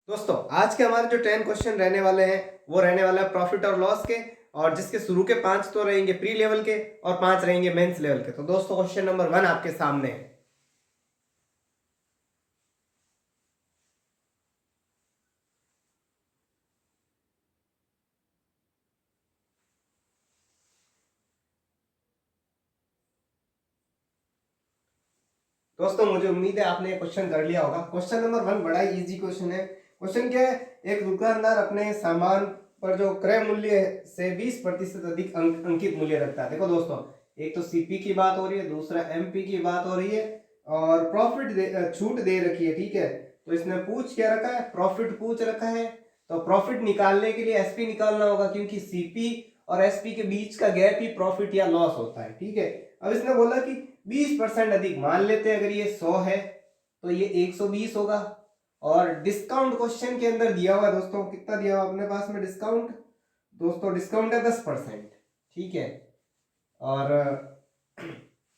दोस्तों आज के हमारे जो 10 क्वेश्चन रहने वाले हैं वो रहने वाला है प्रॉफिट और लॉस के। और जिसके शुरू के 5 तो रहेंगे प्री लेवल के और 5 रहेंगे मेंस लेवल के। तो दोस्तों क्वेश्चन नंबर 1 आपके सामने है। दोस्तों मुझे उम्मीद है आपने ये क्वेश्चन कर लिया होगा। क्वेश्चन नंबर 1 बड़ा ही इजी क्वेश्चन है। क्वेश्चन क्या है, एक दुकानदार अपने सामान पर जो क्रय मूल्य से 20% अधिक अंकित मूल्य रखता है। देखो दोस्तों, एक तो सीपी की बात हो रही है, दूसरा एमपी की बात हो रही है और प्रॉफिट छूट दे रखी है। ठीक है, तो इसने पूछ क्या रखा है, प्रॉफिट पूछ रखा है। तो प्रॉफिट निकालने के लिए एसपी निकालना होगा, क्योंकि सीपी और एसपी के बीच का गैप ही प्रॉफिट या लॉस होता है। ठीक है, अब इसने बोला कि 20% अधिक, मान लेते हैं अगर ये 100 है तो ये 120 होगा। और डिस्काउंट क्वेश्चन के अंदर दिया हुआ है दोस्तों, कितना दिया हुआ अपने पास में डिस्काउंट। दोस्तों डिस्काउंट है 10%। ठीक है, और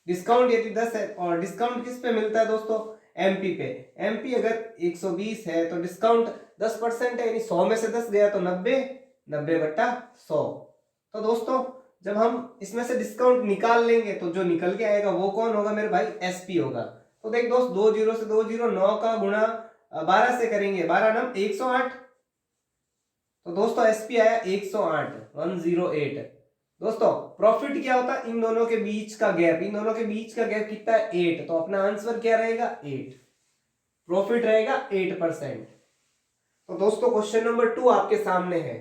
डिस्काउंट यदि 10 है और डिस्काउंट किस पे मिलता है दोस्तों, एमपी पे। एमपी अगर 120 है तो डिस्काउंट 10% है, यानी 100 में से 10 गया तो 90, 90/100। तो दोस्तों जब हम इसमें से डिस्काउंट निकाल लेंगे तो जो निकल के आएगा वो कौन होगा मेरे भाई, एसपी होगा। तो देख दोस्त, 2 जीरो से 2 जीरो, 9 का गुणा 12 से करेंगे, 12 नम 108। तो दोस्तों एसपी आया 108, 108। दोस्तों प्रॉफिट क्या होता है, इन दोनों के बीच का गैप। इन दोनों के बीच का गैप कितना है, 8। तो अपना आंसर क्या रहेगा, 8। प्रॉफिट रहेगा 8%। तो दोस्तों क्वेश्चन नंबर 2 आपके सामने है।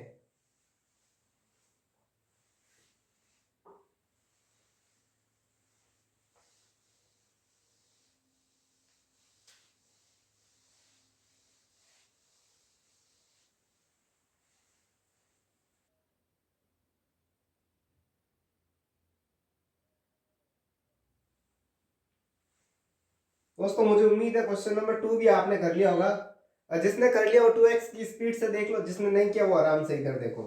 दोस्तों मुझे उम्मीद है क्वेश्चन नंबर 2 भी आपने कर लिया होगा। और जिसने कर लिया वो 2x की स्पीड से देख लो, जिसने नहीं किया वो आराम से ही कर देखो।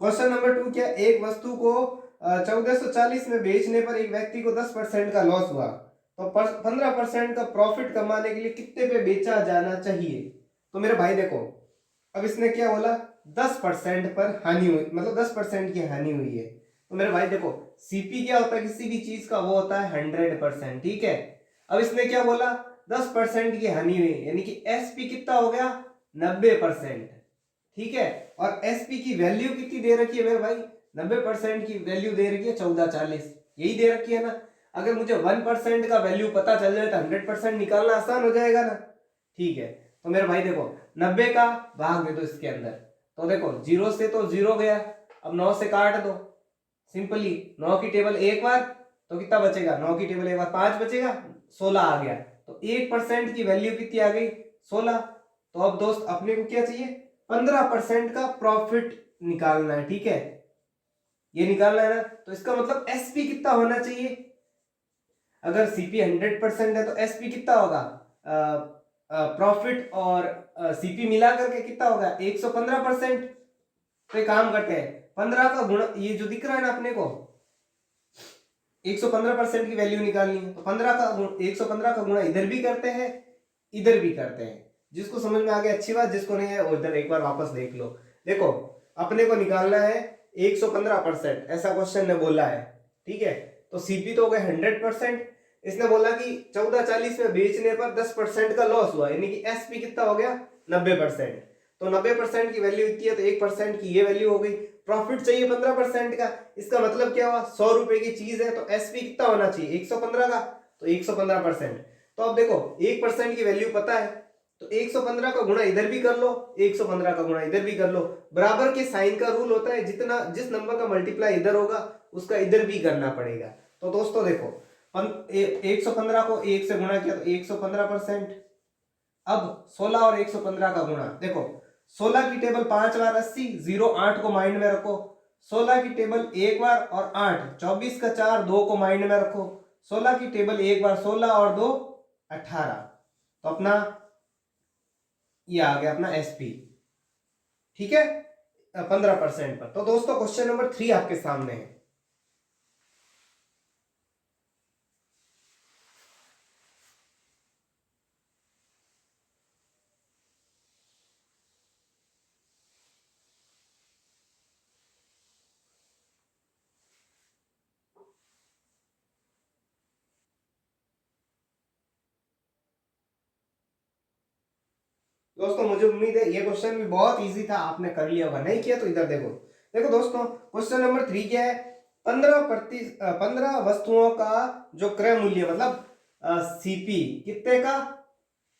क्वेश्चन नंबर 2 क्या, एक वस्तु को 1440 में बेचने पर एक व्यक्ति को 10% का लॉस हुआ, तो 15% का प्रॉफिट कमाने के लिए कितने पे बेचा जाना चाहिए। तो मेरे भाई देखो, अब इसने क्या बोला, 10% पर हानि हुई, मतलब 10% की हानि हुई है। तो मेरे भाई देखो, सीपी क्या होता है किसी भी चीज का, वो होता है 100%। ठीक है, अब इसने क्या बोला, 10% की हानि हुई, यानी कि एसपी कितना हो गया, 90%। ठीक है, और एसपी की वैल्यू कितनी दे रखी है मेरे भाई, 90% की वैल्यू दे रखी है 1440, यही दे रखी है ना। अगर मुझे 1% का वैल्यू पता चल जाए तो 100% निकालना आसान हो जाएगा ना। ठीक है, तो मेरे भाई देखो, 90 का भाग दे दो इसके अंदर। तो देखो 0 से तो 0 गया, अब 9 से काट दो सिंपली। 9 की टेबल एक बार तो कितना बचेगा, 9 की टेबल एक बार 5 बचेगा, 16 आ गया। तो 1% की वैल्यू कितनी आ गई, 16। तो अब दोस्त अपने को क्या चाहिए, 15% का प्रॉफिट निकालना है। ठीक है, ये निकालना है ना। तो इसका मतलब एसपी कितना होना चाहिए, अगर सीपी 100% है तो एसपी कितना होगा, प्रॉफिट और सीपी मिला करके कितना होगा, 115%। तो एक काम करते हैं, 15 का गुणा, ये जो दिख रहा है ना अपने को, 115% की वैल्यू निकालनी है, तो 115 का गुणा इधर भी करते हैं, इधर भी करते हैं। जिसको समझ में आ गया अच्छी बात, जिसको नहीं है वो इधर एक बार वापस देख लो। देखो अपने को निकालना है 115%, ऐसा क्वेश्चन ने बोला है। ठीक है, तो सीपी तो हो गए 100%। इसने बोला कि 1440 में बेचने पर 10% का लॉस हुआ, यानी कि एसपी कितना हो गया, 90%। तो 90% की वैल्यू इतनी है तो 1% की ये वैल्यू हो गई। प्रॉफिट चाहिए 15% का, इसका मतलब क्या हुआ, 100 रुपए की चीज है तो एसपी कितना होना चाहिए, 115 का। तो 115%। तो अब देखो 1% की वैल्यू पता है, तो 115 का गुणा इधर भी कर लो, 115 का गुणा इधर भी कर लो। बराबर के साइन का रूल होता है, जितना जिस नंबर का मल्टीप्लाई इधर होगा उसका इधर भी करना पड़ेगा। तो दोस्तों देखो, 115 को 1 से गुणा किया तो 115%। अब 16 और 115 का गुणा, देखो 16 की टेबल 5 बार 80, 0 8 को माइंड में रखो। 16 की टेबल एक बार और 8, 24 का 4, 2 को माइंड में रखो। 16 की टेबल एक बार 16 और 2 18। तो अपना ये आ गया अपना एसपी। ठीक है, 15% पर। तो दोस्तों क्वेश्चन नंबर 3 आपके सामने है। दोस्तों मुझे उम्मीद है ये क्वेश्चन भी बहुत इजी था, आपने कर लिया होगा। नहीं किया तो इधर देखो। देखो दोस्तों, क्वेश्चन नंबर 3 क्या है? 15 वस्तुओं का जो क्रय मूल्य मतलब सीपी कितने का?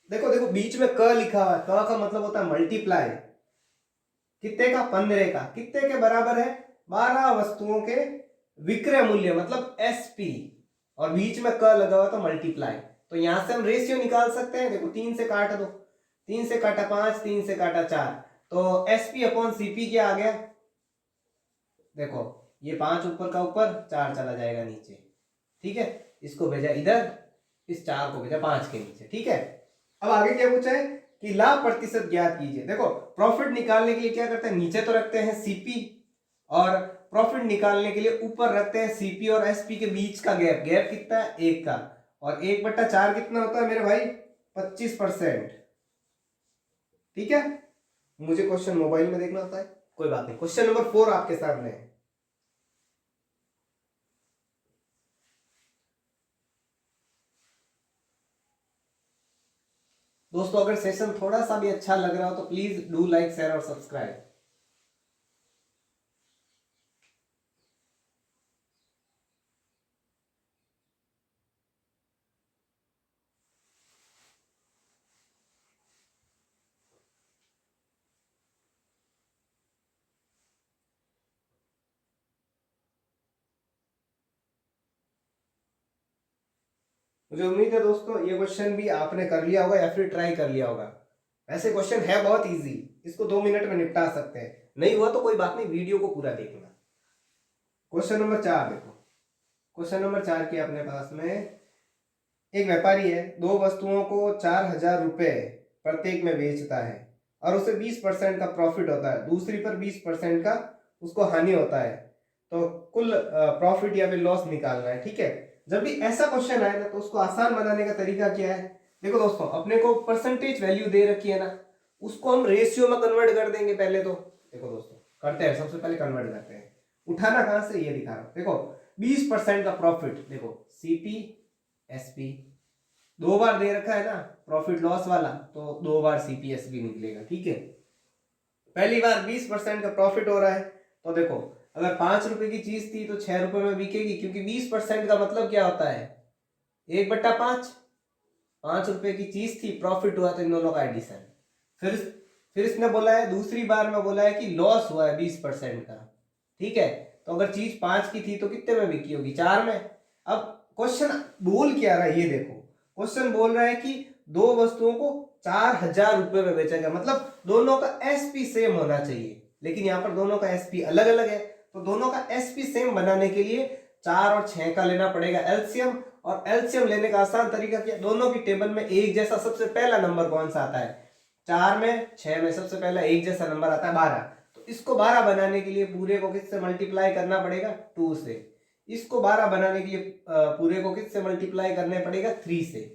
देखो देखो बीच में क लिखा हुआ है, क का मतलब होता है मल्टीप्लाई। कितने का? 15 का। कितने के बराबर है? 12 वस्तुओं के विक्रय मूल्य मतलब एसपी, और बीच में क लगा हुआ तो मल्टीप्लाई। तो यहां से हम रेशियो निकाल सकते हैं। देखो 3 से काट दो, 3 से काटा 5, 3 से काटा 4, तो एसपी अपॉन सीपी क्या आ गया? देखो ये 5 ऊपर का ऊपर, 4 चला जाएगा नीचे। ठीक है, इसको भेजा इधर, इस 4 को भेजा 5 के नीचे। ठीक है, अब आगे क्या पूछा है कि लाभ प्रतिशत ज्ञात कीजिए। देखो प्रॉफिट निकालने के लिए क्या करते हैं, नीचे तो रखते हैं सीपी, और प्रॉफिट निकालने के लिए ऊपर रखते हैं सीपी और एसपी के बीच का गैप। गैप कितना है? 1 का। और 1/4 कितना होता है मेरे भाई? 25%। ठीक है, मुझे क्वेश्चन मोबाइल में देखना होता है, कोई बात नहीं। क्वेश्चन नंबर 4 आपके सामने है। दोस्तों अगर सेशन थोड़ा सा भी अच्छा लग रहा हो तो प्लीज डू लाइक, शेयर और सब्सक्राइब। मुझे उम्मीद है दोस्तों ये क्वेश्चन भी आपने कर लिया होगा या फिर ट्राई कर लिया होगा। ऐसे क्वेश्चन है बहुत इजी, इसको 2 मिनट में निपटा सकते हैं। नहीं हुआ तो कोई बात नहीं, वीडियो को पूरा देखना। क्वेश्चन नंबर 4 देखो। क्वेश्चन नंबर 4 की अपने पास में एक व्यापारी है, दो वस्तुओं को 4,000 रुपए प्रत्येक में बेचता है और उसे 20% का प्रॉफिट होता है, दूसरी पर 20% का उसको हानि होता है। तो कुल प्रॉफिट या फिर लॉस निकालना है। ठीक है, जब भी ऐसा क्वेश्चन आए ना तो उसको आसान बनाने का तरीका क्या है? देखो दोस्तों, अपने को परसेंटेज वैल्यू दे रखी है ना, उसको हम रेशियो में कन्वर्ट कर देंगे पहले तो। देखो दोस्तों करते हैं, सबसे पहले कन्वर्ट करते हैं। उठाना कहां से, ये दिखा रहा हूं। देखो 20% का प्रॉफिट, देखो सीपी एसपी दो बार दे रखा है ना प्रॉफिट लॉस वाला, तो 2 बार सीपीएसबी निकलेगा। ठीक है, पहली बार 20% का प्रॉफिट हो रहा है, तो देखो अगर 5 रुपए की चीज थी तो 6 रुपए में बिकेगी, क्योंकि 20% का मतलब क्या होता है? 1/5। 5 रुपए की चीज थी, प्रॉफिट हुआ, तो इन दोनों का एडिशन। फिर फिर इसने बोला है, दूसरी बार में बोला है कि लॉस हुआ है 20% का। ठीक है, तो अगर चीज 5 की थी तो कितने में बिकी होगी? 4 में। अब क्वेश्चन बोल क्या रहा है ये देखो, क्वेश्चन बोल रहा है कि दो वस्तुओं को 4,000 रुपए में बेचा गया, मतलब दोनों का एसपी सेम होना चाहिए। लेकिन यहाँ पर दोनों का एसपी अलग अलग है, तो दोनों का एसपी सेम बनाने के लिए 4 और 6 का लेना पड़ेगा एलसीएम। और एलसीएम लेने का आसान तरीका क्या? दोनों की टेबल में एक जैसा सबसे पहला नंबर कौन सा आता है? 4 में 6 में सबसे पहला एक जैसा नंबर आता है 12। तो इसको 12 बनाने के लिए पूरे को किससे मल्टीप्लाई करना पड़ेगा? 2 से। इसको 12 बनाने के लिए पूरे को किससे मल्टीप्लाई करने पड़ेगा? 3 से।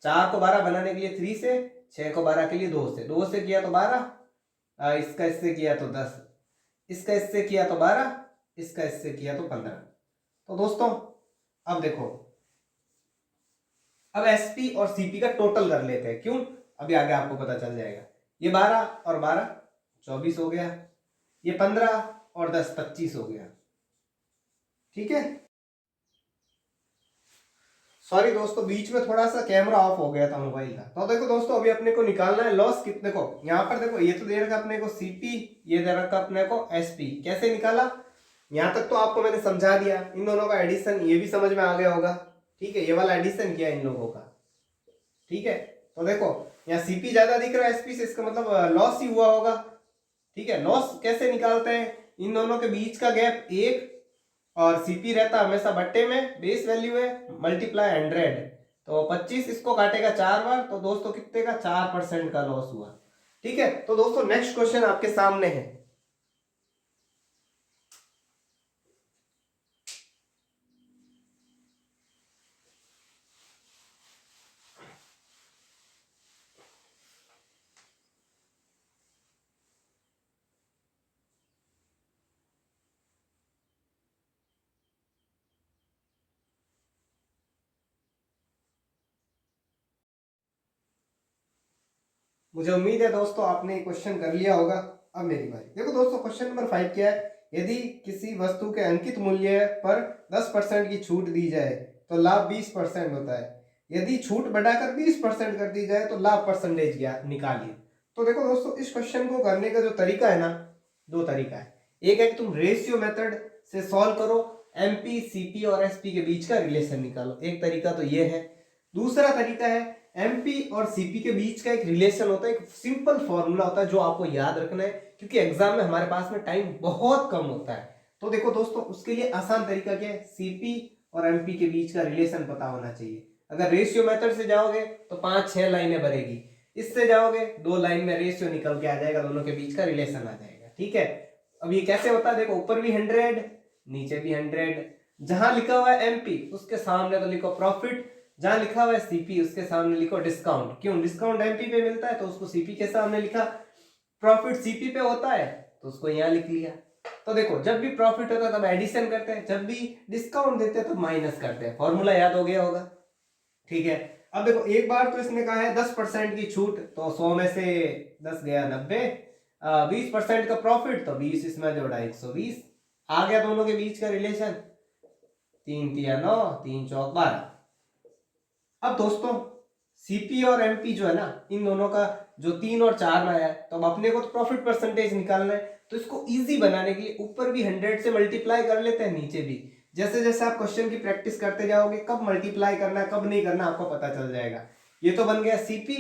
4 को 12 बनाने के लिए 3 से, 6 को 12 के लिए 2 से। 2 से किया तो 12, इसका इससे किया तो 10, इसका इससे किया तो 12, इसका इससे किया तो 15। तो दोस्तों अब देखो, अब एसपी और सीपी का टोटल कर लेते हैं। क्यों? अभी आगे आपको पता चल जाएगा। ये 12 और 12 24 हो गया, ये 15 और 10 25 हो गया। ठीक है, सॉरी दोस्तों, बीच में थोड़ा सा कैमरा ऑफ हो गया था मोबाइल का। तो देखो दोस्तों, अभी अपने को निकालना है लॉस कितने को। यहाँ पर देखो ये तो दे रखा अपने को सीपी, ये दे रखा अपने को एसपी। कैसे निकाला? यहाँ तक तो आपको मैंने समझा दिया, इन दोनों का एडिशन ये भी समझ में आ गया होगा। ठीक है, ये वाला एडिशन किया इन लोगों का। ठीक है, तो देखो यहाँ सीपी ज्यादा दिख रहा है एसपी से, इसका मतलब लॉस ही हुआ होगा। ठीक है, लॉस कैसे निकालते हैं? इन दोनों के बीच का गैप 1, और सीपी रहता हमेशा बट्टे में, बेस वैल्यू है, मल्टीप्लाई 100। तो 25 इसको काटेगा 4 बार, तो दोस्तों कितने का? 4% का लॉस हुआ। ठीक है, तो दोस्तों नेक्स्ट क्वेश्चन आपके सामने है। मुझे उम्मीद है दोस्तों आपने क्वेश्चन कर लिया होगा। अब मेरी बारी। देखो दोस्तों, क्वेश्चन नंबर 5 क्या है, यदि किसी वस्तु के अंकित मूल्य पर 10% की छूट दी जाए तो लाभ 20% होता है। यदि छूट बढ़ाकर 20% कर दी जाए तो लाभ परसेंटेज निकालिए। तो देखो दोस्तों, इस क्वेश्चन को करने का जो तरीका है ना, दो तरीका है। एक है कि तुम रेशियो मेथड से सॉल्व करो, एमपी, सीपी और एसपी के बीच का रिलेशन निकालो। एक तरीका तो ये है। दूसरा तरीका है, एमपी और सीपी के बीच का एक रिलेशन होता है, एक सिंपल फॉर्मूला होता है जो आपको याद रखना है, क्योंकि एग्जाम में हमारे पास में टाइम बहुत कम होता है। तो देखो दोस्तों, उसके लिए आसान तरीका क्या है, सीपी और एमपी के बीच का रिलेशन पता होना चाहिए। अगर रेशियो मेथड से जाओगे तो 5-6 लाइनें भरेगी, इससे जाओगे 2 लाइन में रेशियो निकल के आ जाएगा, दोनों के बीच का रिलेशन आ जाएगा। ठीक है, अब ये कैसे होता है, देखो ऊपर भी 100, नीचे भी 100। जहां लिखा हुआ है एमपी उसके सामने तो लिखो प्रॉफिट, जहां लिखा हुआ है सीपी उसके सामने लिखो डिस्काउंट। क्यों, डिस्काउंट एमपी पे मिलता है तो उसको सीपी के सामने लिखा, प्रॉफिट सीपी पे होता है तो उसको यहां लिख लिया। तो देखो, जब भी प्रॉफिट होता है तब एडिशन करते हैं, जब भी डिस्काउंट देते हैं तब माइनस करते हैं। फॉर्मूला याद हो गया होगा। ठीक है, अब देखो एक बार तो इसने कहा है 10% की छूट, तो 100 में से 10 गया 90, 20% का प्रॉफिट तो 20 इसमें जोड़ा 120। आ गया दोनों के बीच का रिलेशन, 3 तिया 9, 3 चौक 12। अब दोस्तों, सीपी और एमपी जो है ना, इन दोनों का जो 3 और 4 में है, तो अब अपने को तो प्रॉफिट परसेंटेज निकालना है। तो इसको इजी बनाने के लिए ऊपर भी 100 से मल्टीप्लाई कर लेते हैं, नीचे भी। जैसे जैसे आप क्वेश्चन की प्रैक्टिस करते जाओगे, कब मल्टीप्लाई करना है कब नहीं करना आपको पता चल जाएगा। ये तो बन गया सीपी,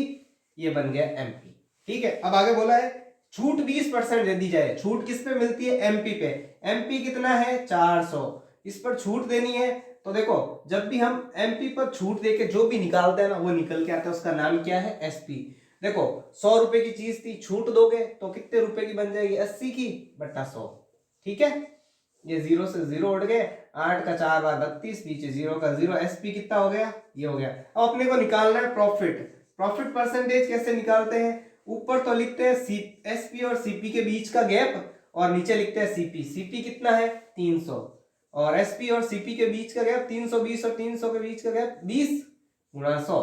ये बन गया एमपी। ठीक है, अब आगे बोला है छूट 20% दे दी जाए। छूट किस पे मिलती है, एमपी पे। एमपी कितना है, 400, इस पर छूट देनी है। तो देखो, जब भी हम एमपी पर छूट देके जो भी निकालते हैं ना, वो निकल के आता है, उसका नाम क्या है, एसपी। देखो 100 रुपए की चीज थी, छूट दोगे तो कितने रुपए की बन जाएगी, 80 की बट्टा 100। ठीक है, ये 0 से 0 उड़ गए, 8 का 4 बार 32, पीछे 0 का 0, एसपी कितना हो गया, ये हो गया। अब अपने को निकालना है प्रॉफिट। प्रॉफिट परसेंटेज कैसे निकालते हैं, ऊपर तो लिखते हैं एसपी और सीपी के बीच का गैप, और नीचे लिखते हैं सीपी। सीपी कितना है, 300, और एसपी और सीपी के बीच का गैप 320, और 300 के बीच का गैप 20 गुणा 100।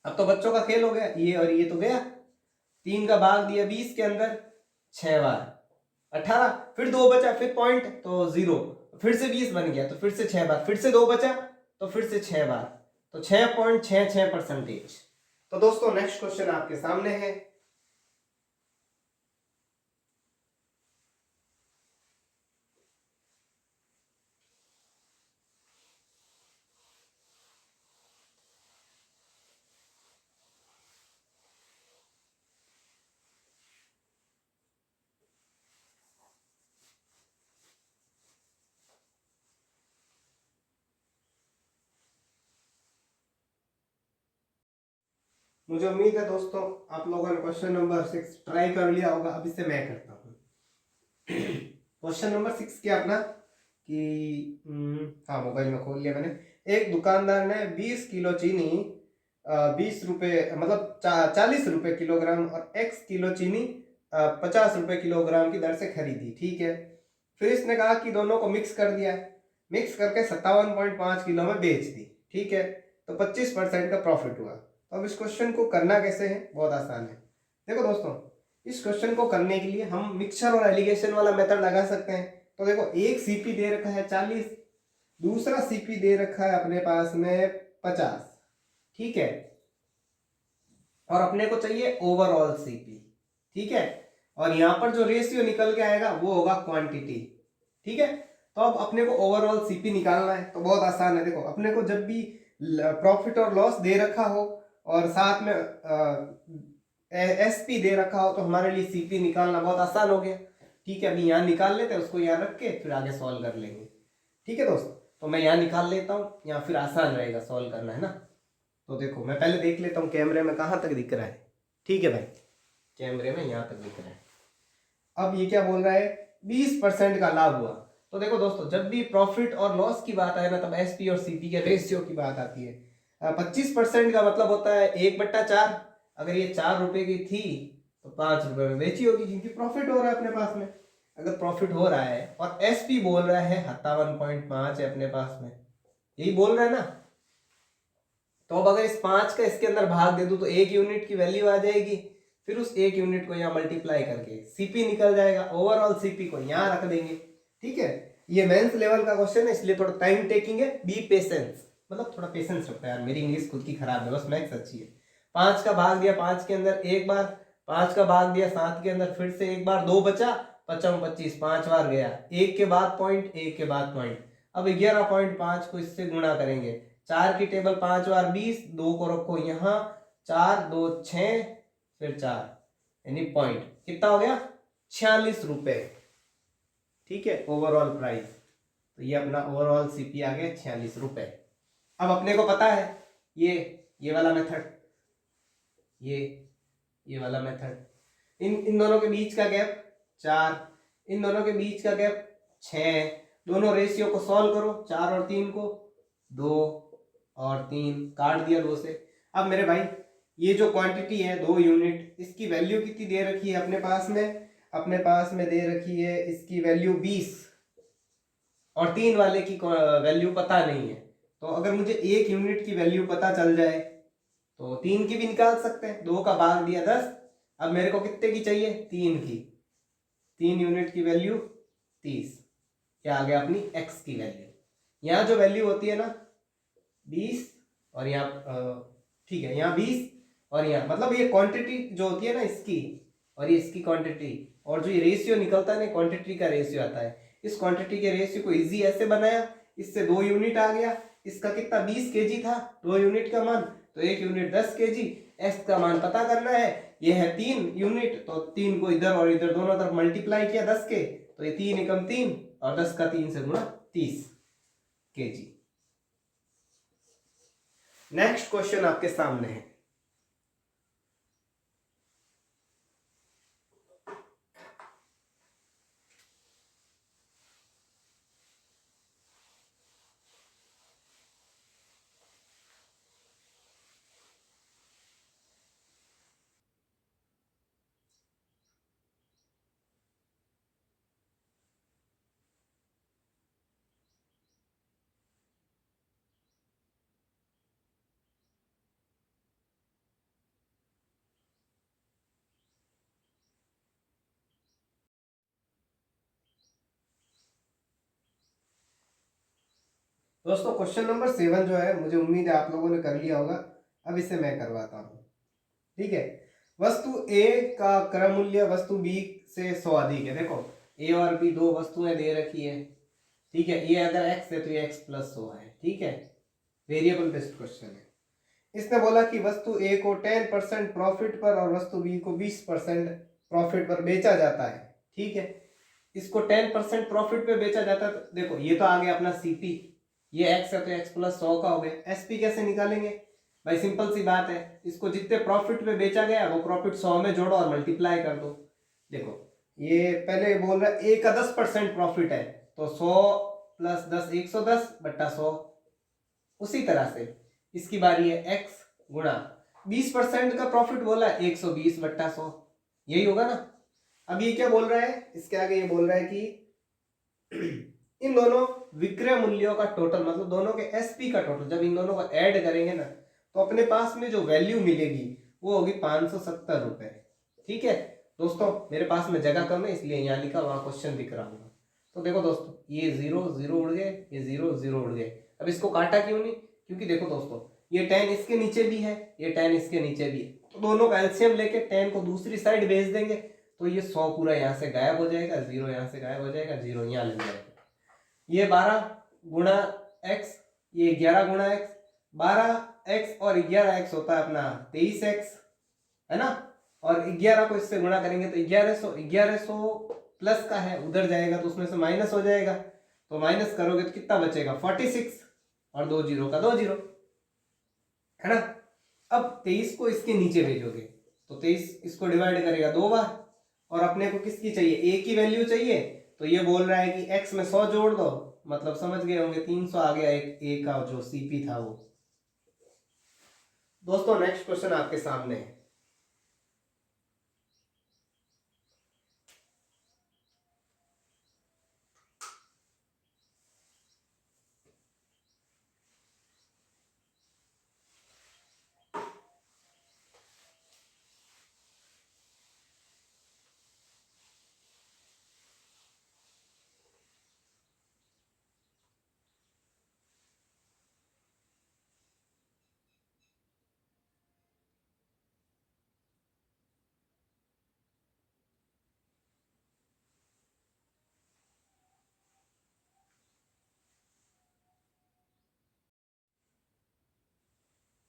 अब तो बच्चों का खेल हो गया, ये और ये तो गया, 3 का भाग दिया 20 के अंदर, 6 बार 18, फिर 2 बचा, फिर पॉइंट तो 0, फिर से 20 बन गया तो फिर से 6 बार, फिर से 2 बचा तो फिर से 6 बार, तो 6.66%। तो दोस्तों नेक्स्ट क्वेश्चन आपके सामने है। मुझे उम्मीद है दोस्तों आप लोगों ने क्वेश्चन नंबर 6 ट्राई कर लिया होगा। अब इससे मैं करता हूँ। क्वेश्चन नंबर 6 क्या अपना कि हाँ, मोबाइल में खोल लिया मैंने। एक दुकानदार ने 20 किलो चीनी 20 रुपए मतलब 40 रुपए किलोग्राम और x किलो चीनी 50 रुपए किलोग्राम की दर से खरीदी। ठीक है, फिर इसने कहा कि दोनों को मिक्स कर दिया, मिक्स करके 57.5 किलो में बेच दी। ठीक है, तो 25% का प्रॉफिट हुआ। तो अब इस क्वेश्चन को करना कैसे है, बहुत आसान है। देखो दोस्तों, इस क्वेश्चन को करने के लिए हम मिक्सचर और एलिगेशन वाला मेथड लगा सकते हैं। तो देखो, एक सीपी दे रखा है 40, दूसरा सीपी दे रखा है अपने पास में 50। ठीक है, और अपने को चाहिए ओवरऑल सीपी। ठीक है, और यहां पर जो रेशियो निकल के आएगा वो होगा क्वांटिटी। ठीक है, तो अब अपने को ओवरऑल सीपी निकालना है, तो बहुत आसान है। देखो, अपने को जब भी प्रॉफिट और लॉस दे रखा हो और साथ में एसपी दे रखा हो, तो हमारे लिए सीपी निकालना बहुत आसान हो गया। ठीक है, अभी यहाँ निकाल लेते हैं, उसको यहाँ रख के फिर आगे सॉल्व कर लेंगे। ठीक है दोस्तों, तो मैं यहाँ निकाल लेता हूँ, यहाँ फिर आसान रहेगा सॉल्व करना, है ना। तो देखो, मैं पहले देख लेता हूँ कैमरे में कहाँ तक दिख रहा है। ठीक है भाई, कैमरे में यहाँ तक दिख रहा है। अब ये क्या बोल रहा है, 20% का लाभ हुआ। तो देखो दोस्तों, जब भी प्रॉफिट और लॉस की बात आए ना, तब एसपी और सीपी के रेशियो की बात आती है। 25% का मतलब होता है 1/4। अगर ये 4 रुपए की थी तो 5 रुपए में बेची होगी, क्योंकि प्रॉफिट हो रहा है अपने पास में। अगर प्रॉफिट हो रहा है और एसपी बोल रहा है 57.5 है अपने पास में, यही बोल रहा है ना, तो अब अगर इस 5 का इसके अंदर भाग दे दूं तो 1 यूनिट की वैल्यू आ जाएगी, फिर उस 1 यूनिट को यहाँ मल्टीप्लाई करके सीपी निकल जाएगा, ओवरऑल सीपी को यहाँ रख देंगे। ठीक है, ये मेंस लेवल का क्वेश्चन है इसलिए थोड़ा टाइम टेकिंग है, बी पेशेंस, मतलब थोड़ा पेशेंस रखता है यार, मेरी इंग्लिश खुद की खराब है, बस मैथ्स अच्छी है। 5 का भाग दिया 5 के अंदर एक बार, 5 का भाग दिया 7 के अंदर फिर से एक बार, 2 बचा, 5 25 5 बार गया, 1 के बाद पॉइंट 1 के बाद पॉइंट। अब 11.5 को इससे गुणा करेंगे, 4 की टेबल 5 बार 20, 2 को रखो यहाँ, 4 2 6 फिर 4 यानी पॉइंट, कितना हो गया 46 रुपए। ठीक है, ओवरऑल प्राइस, तो ये अपना ओवरऑल सीपी आ गया 46 रुपए। अब अपने को पता है ये वाला मेथड, ये वाला मेथड, इन दोनों के बीच का गैप 4, इन दोनों के बीच का गैप 6, दोनों रेशियो को सॉल्व करो, 4 और 3 को, 2 और 3 काट दिया 2 से। अब मेरे भाई ये जो क्वांटिटी है 2 यूनिट, इसकी वैल्यू कितनी दे रखी है अपने पास में, अपने पास में दे रखी है इसकी वैल्यू 20, और 3 वाले की वैल्यू पता नहीं है। तो अगर मुझे 1 यूनिट की वैल्यू पता चल जाए तो 3 की भी निकाल सकते हैं, 2 का भाग दिया 10, अब मेरे को कितने की चाहिए 3 की, 3 यूनिट की वैल्यू 30, क्या आ गया अपनी x की वैल्यू। यहाँ जो वैल्यू होती है ना 20 और यहाँ ठीक है यहाँ 20 और यहाँ, मतलब ये क्वांटिटी जो होती है ना इसकी और ये इसकी क्वांटिटी, और जो ये रेशियो निकलता है ना क्वांटिटी का रेशियो आता है, इस क्वांटिटी के रेशियो को इजी ऐसे बनाया, इससे 2 यूनिट आ गया, इसका कितना 20 केजी था 2 यूनिट का मान, तो 1 यूनिट 10 केजी, x का मान पता करना है, ये है 3 यूनिट, तो 3 को इधर और इधर दोनों तरफ मल्टीप्लाई किया 10 के, तो ये 3 एकम 3 और 10 का 3 से गुणा 30 केजी। नेक्स्ट क्वेश्चन आपके सामने है, दोस्तों क्वेश्चन नंबर 7 जो है मुझे उम्मीद है आप लोगों ने कर लिया होगा, अब इसे मैं करवाता हूं। ठीक है, वस्तु A का क्रय मूल्य वस्तु B से 100 अधिक है। देखो A और B दो वस्तुएं दे रखी है, ठीक है, ये अगर x है तो ये x प्लस 100 है। ठीक है, वेरिएबल बेस्ड क्वेश्चन है। इसने बोला कि वस्तु A को 10% प्रॉफिट पर और वस्तु B को 20% प्रॉफिट पर बेचा जाता है। ठीक है, इसको 10% प्रॉफिट पे बेचा जाता है, तो देखो ये तो आ गया अपना सीपी, ये x है तो x प्लस 100 का हो गया। एसपी कैसे निकालेंगे भाई, सिंपल सी बात है, इसको जितने प्रॉफिट पे बेचा गया वो प्रॉफिट 100 में जोड़ो और मल्टीप्लाई कर दो। देखो ये पहले बोल रहा है A का 10% प्रॉफिट है, तो 100 प्लस 10 110 बट्टा 100। उसी तरह से इसकी बारी है x गुणा 20% का प्रॉफिट बोला है 120 बट्टा 100, यही होगा ना। अब ये क्या बोल रहा है, इसके आगे ये बोल रहा है कि इन दोनों विक्रय मूल्यों का टोटल, मतलब दोनों के एसपी का टोटल, जब इन दोनों को ऐड करेंगे ना तो अपने पास में जो वैल्यू मिलेगी वो होगी 570 रुपए। ठीक है दोस्तों, मेरे पास में जगह कम है इसलिए यहाँ लिखा, वहां क्वेश्चन दिख रहा होगा। तो देखो दोस्तों, ये 0 0 उड़ गए, ये 0 0 उड़ गए। अब इसको काटा क्यों नहीं, क्योंकि देखो दोस्तों ये 10 इसके नीचे भी है, ये 10 इसके नीचे भी है, तो दोनों का एलसीएम लेके 10 को दूसरी साइड भेज देंगे, तो ये 100 पूरा यहाँ से गायब हो जाएगा, 0 यहाँ से गायब हो जाएगा, 0 यहाँ लग जाएगा। ये 12 गुणा x, ये 11 गुणा x, 12x और 11x होता है अपना 23x, है ना। और 11 को इससे गुणा करेंगे तो 1100 प्लस का है, उधर जाएगा तो उसमें से माइनस हो जाएगा, तो माइनस करोगे तो कितना बचेगा 46, और 2 जीरो का 2 जीरो, है ना। अब 23 को इसके नीचे भेजोगे तो 23 इसको डिवाइड करेगा 2 बार, और अपने को किसकी चाहिए, a की वैल्यू चाहिए, तो ये बोल रहा है कि x में 100 जोड़ दो, मतलब समझ गए होंगे 300 आ गया एक a का जो सीपी था वो। दोस्तों नेक्स्ट क्वेश्चन आपके सामने है,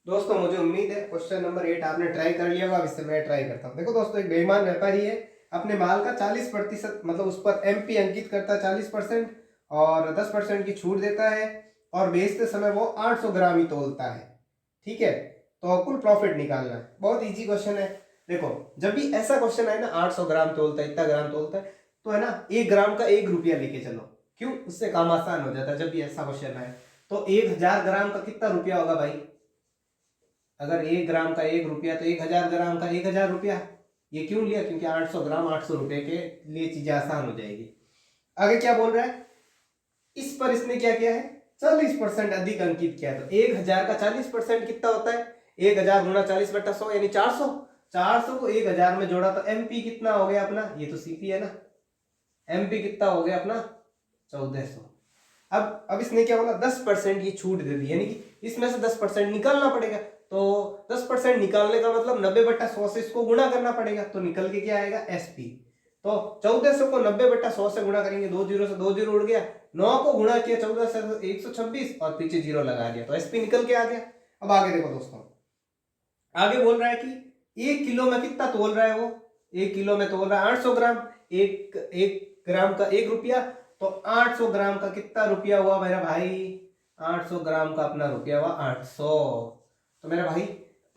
दोस्तों मुझे उम्मीद है क्वेश्चन नंबर 8 आपने ट्राई कर लिया होगा। अब इससे मैं ट्राई करता हूँ। देखो दोस्तों, एक बेईमान व्यापारी है, अपने माल का 40% मतलब उस पर एमपी अंकित करता है 40% और 10% की छूट देता है और बेचते समय वो 800 ग्राम ही तोलता है। ठीक है, तो कुल प्रॉफिट निकालना है। बहुत इजी क्वेश्चन है। देखो, जब भी ऐसा क्वेश्चन आए ना 800 ग्राम तोलता है, इतना ग्राम तोलता है, तो है ना 1 ग्राम का 1 रुपया लेके चलो। क्यों? उससे काम आसान हो जाता है। जब भी ऐसा क्वेश्चन आए तो 1000 ग्राम का कितना रुपया होगा भाई? अगर 1 ग्राम का 1 रुपया तो 1000 ग्राम का 1000 रुपया। ये क्यों लिया? क्योंकि 800 ग्राम 800 रुपए के लिए चीजें आसान हो जाएगी। आगे क्या बोल रहा है? इस पर इसने क्या किया है? 40% अधिक अंकित किया है। तो 1000 का 40% कितना होता है? 1000 गुणा 40/100 यानी 400। 400 को 1000 में जोड़ा तो एमपी कितना हो गया अपना? ये तो सीपी है ना। एमपी कितना हो गया अपना? 1400। अब इसने क्या बोला? 10% की छूट दे दी, यानी कि इसमें से 10% निकालना पड़ेगा। तो 10% निकालने का मतलब 90/100 से इसको गुणा करना पड़ेगा। तो निकल के क्या आएगा? एसपी। तो 1400 को 90/100 से गुणा करेंगे, 2 जीरो से 2 जीरो उड़ गया। 9 को गुणा किया 14 से 126 और पीछे जीरो लगा दिया, तो एसपी निकल के आ गया। अब आगे देखो दोस्तों, आगे बोल रहा है कि 1 किलो में कितना तोल रहा है वो? 1 किलो में तोल रहा है 800 ग्राम। एक ग्राम का 1 रुपया, तो 800 ग्राम का कितना रुपया हुआ मेरा भाई? 800 ग्राम का अपना रुपया हुआ 800। तो मेरा भाई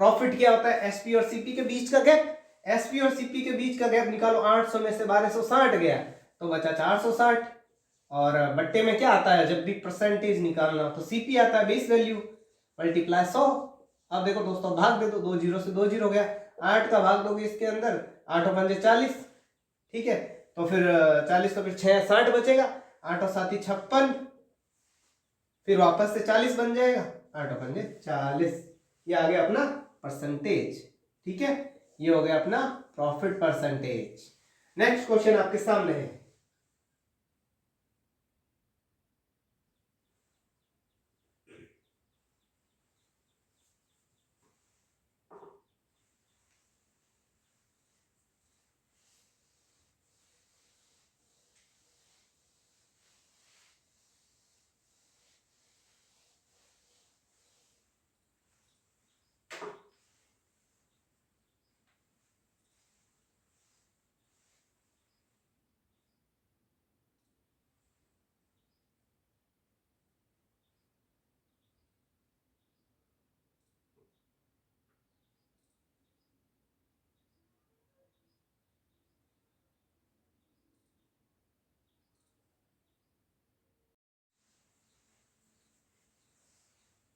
प्रॉफिट क्या होता है? एसपी और सीपी के बीच का गैप। एसपी और सीपी के बीच का गैप निकालो। 800 में से 1260 गया तो बचा 460। और बट्टे में क्या आता है जब भी परसेंटेज निकालना? तो सीपी आता है बेस वैल्यू मल्टीप्लाई 100। अब देखो दोस्तों, भाग दे दो, 2 जीरो से 2 जीरो गया। 8 का भाग दोगे इसके अंदर, 8 पंजे 40। ठीक है, तो फिर 40 तो फिर 6 60 बचेगा। 8 और 7 56, फिर वापस से 40 बन जाएगा। 8 और पंजे 40। ये आ गया अपना परसेंटेज। ठीक है, ये हो गया अपना प्रॉफिट परसेंटेज। नेक्स्ट क्वेश्चन आपके सामने है।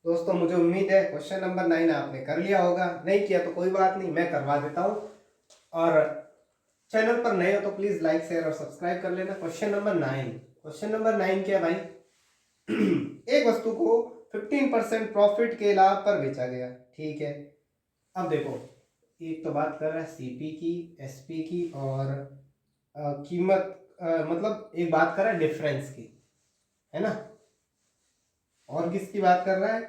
दोस्तों मुझे उम्मीद है क्वेश्चन नंबर 9 आपने कर लिया होगा। नहीं किया तो कोई बात नहीं, मैं करवा देता हूँ। और चैनल पर नए हो तो प्लीज लाइक शेयर और सब्सक्राइब कर लेना। Question number 9। क्वेश्चन नंबर 9 क्या है भाई? एक वस्तु को 15% प्रॉफिट के लाभ पर बेचा गया। ठीक है, अब देखो, एक तो बात कर रहा है सीपी की, एसपी की और कीमत, मतलब एक बात कर रहा है डिफरेंस की, है ना। और किसकी बात कर रहा है?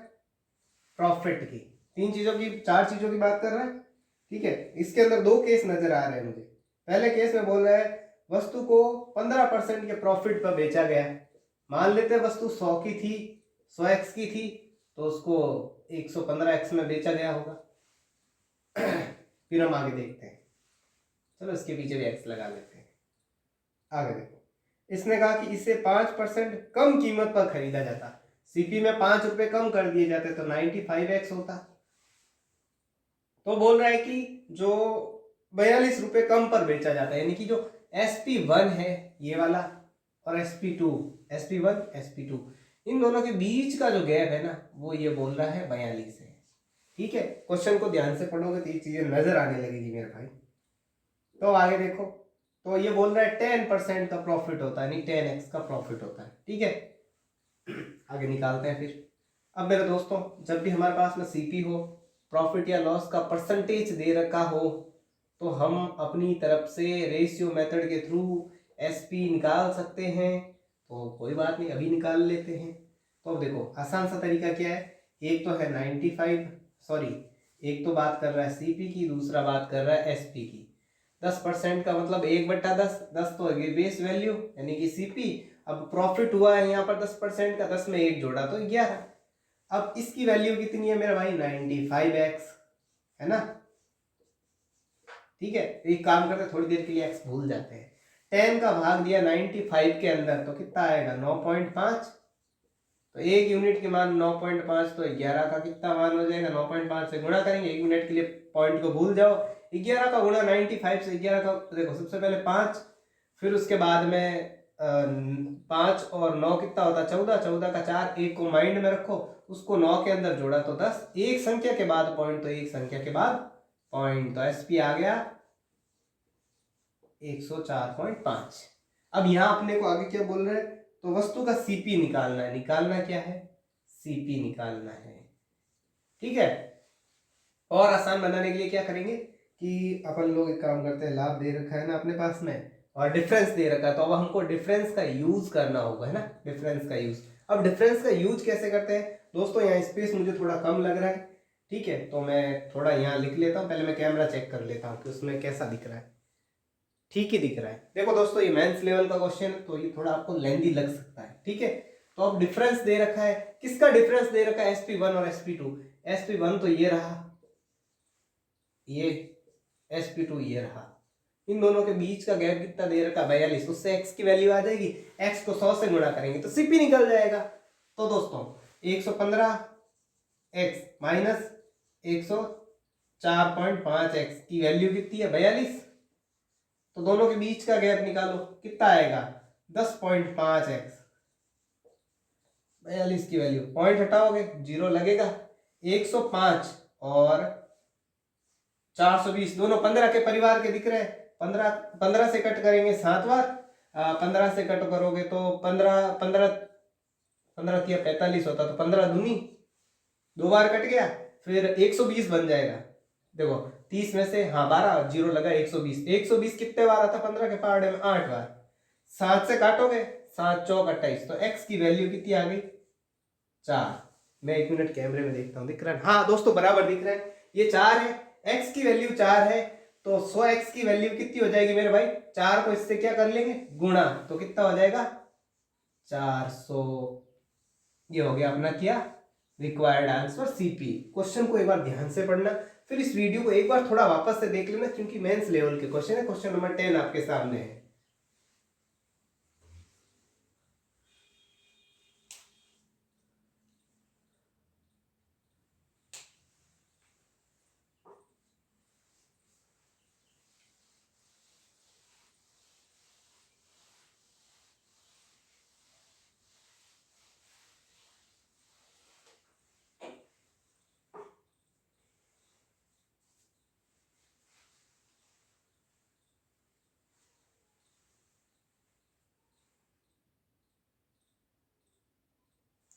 प्रॉफिट की। 3 चीजों की, 4 चीजों की बात कर रहा है। ठीक है, इसके अंदर 2 केस नजर आ रहे हैं मुझे। पहले केस में बोल रहा है वस्तु को 15% के प्रॉफिट पर बेचा गया। मान लेते हैं वस्तु 100 की थी, 100x की थी, तो उसको 115x में बेचा गया होगा। फिर हम आगे देखते हैं। चलो इसके पीछे भी x लगा लेते हैं। आगे देखो, इसने कहा कि इसे 5% कम कीमत पर खरीदा जाता। सीपी में 5 रुपए कम कर दिए जाते तो 95x होता। तो बोल रहा है कि जो 42 रुपए कम पर बेचा जाता है, यानी कि जो SP1 है ये वाला और SP2, SP1 SP2, इन दोनों के बीच का जो गैप है ना, वो ये बोल रहा है 42 है। ठीक है, क्वेश्चन को ध्यान से पढ़ोगे तो ये चीजें नजर आने लगेगी मेरे भाई। तो आगे देखो, तो ये बोल रहा है 10% का प्रॉफिट होता है, नहीं 10x का प्रॉफिट होता है। ठीक है, आगे निकालते हैं फिर। अब मेरे दोस्तों, जब भी हमारे पास में सीपी हो, प्रॉफिट या लॉस का परसेंटेज दे रखा हो, तो हम अपनी तरफ से रेशियो मेथड के थ्रू एसपी निकाल सकते हैं। तो कोई बात नहीं, अभी निकाल लेते हैं। तो अब देखो, आसान सा तरीका क्या है? एक तो है 95, सॉरी, एक तो बात कर रहा है सीपी की, दूसरा बात कर रहा है एसपी की। 10% का मतलब 1/10, 10 तो बेस वैल्यू यानी कि सीपी। अब प्रॉफिट हुआ है यहाँ पर 10% का, 10 में 1 जोड़ा तो 11। अब इसकी वैल्यू कितनी है मेरा भाई 95x, है ना। ठीक है, एक काम करते हैं, थोड़ी देर के लिए x भूल जाते हैं। 10 का भाग दिया 95 के अंदर तो कितना आएगा 9.5। तो एक यूनिट के मान 9.5, तो 11 का कितना मान हो जाएगा 9.5 से गुणा करेंगे। एक मिनट के लिए पॉइंट को भूल जाओ। 11 का गुणा 95 से 11 का, देखो सबसे पहले 5, फिर उसके बाद में 5 और 9 कितना होता है 14, 14 का 4, एक को माइंड में रखो, उसको 9 के अंदर जोड़ा तो 10, एक संख्या के बाद पॉइंट तो एक संख्या के बाद पॉइंट, तो एसपी आ गया 104.5। अब यहां अपने को आगे क्या बोल रहे हैं, तो वस्तु का सीपी निकालना है। निकालना क्या है, सीपी निकालना है। ठीक है, और आसान बनाने के लिए क्या करेंगे कि अपन लोग एक काम करते हैं, लाभ दे रखा है ना अपने पास में और डिफरेंस दे रखा है, तो अब हमको डिफरेंस का यूज करना होगा, है ना, डिफरेंस का यूज। अब डिफरेंस का यूज कैसे करते हैं दोस्तों, यहाँ स्पेस मुझे थोड़ा कम लग रहा है, ठीक है, तो मैं थोड़ा यहाँ लिख लेता हूँ। पहले मैं कैमरा चेक कर लेता हूँ कि उसमें कैसा दिख रहा है। ठीक ही दिख रहा है। देखो दोस्तों, ये मेंस लेवल का क्वेश्चन है तो ये थोड़ा आपको लेंदी लग सकता है, ठीक है। तो अब डिफरेंस दे रखा है, किसका डिफरेंस दे रखा है, sp1 और sp2। sp1 तो ये रहा, ये sp2 ये रहा, इन दोनों के बीच का गैप कितना दे रखा 42, उससे x की वैल्यू आ जाएगी, x को 100 से गुणा करेंगे तो cp निकल जाएगा। तो दोस्तों 115 x माइनस 104.5x की वैल्यू कितनी है 42, तो दोनों के बीच का गैप निकालो कितना आएगा 10.5x। 42 की वैल्यू, पॉइंट हटाओगे 0 लगेगा। 105 और 420 दोनों 15 के परिवार के दिख रहे हैं। 15 से कट करेंगे 7 बार, 15 से कट करोगे तो 15 15 45 होता, तो 15 दूनी 2 बार कट गया, फिर 120 बन जाएगा। देखो 30 में से 12 0 लगा 120, 120 कितने बार आता 15 के पहाड़े में 8 बार। 7 से काटोगे 7 चौक 28, तो x की वैल्यू कितनी आ गई 4। मैं एक मिनट कैमरे में देखता हूँ दिख रहा है, हाँ दोस्तों बराबर दिख रहा है, ये 4 है, x की वैल्यू 4 है, तो 100x की वैल्यू कितनी हो जाएगी मेरे भाई, 4 को इससे क्या कर लेंगे गुणा, तो कितना हो जाएगा 400। ये हो गया अपना क्या रिक्वायर्ड आंसर सीपी। क्वेश्चन को एक बार ध्यान से पढ़ना, फिर इस वीडियो को एक बार थोड़ा वापस से देख लेना, क्योंकि मेंस लेवल के क्वेश्चन है। क्वेश्चन नंबर 10 आपके सामने है।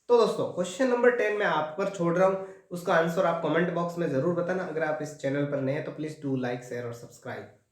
तो दोस्तों क्वेश्चन नंबर 10 मैं आप पर छोड़ रहा हूं, उसका आंसर आप कमेंट बॉक्स में जरूर बताना। अगर आप इस चैनल पर नए हैं तो प्लीज डू लाइक शेयर और सब्सक्राइब।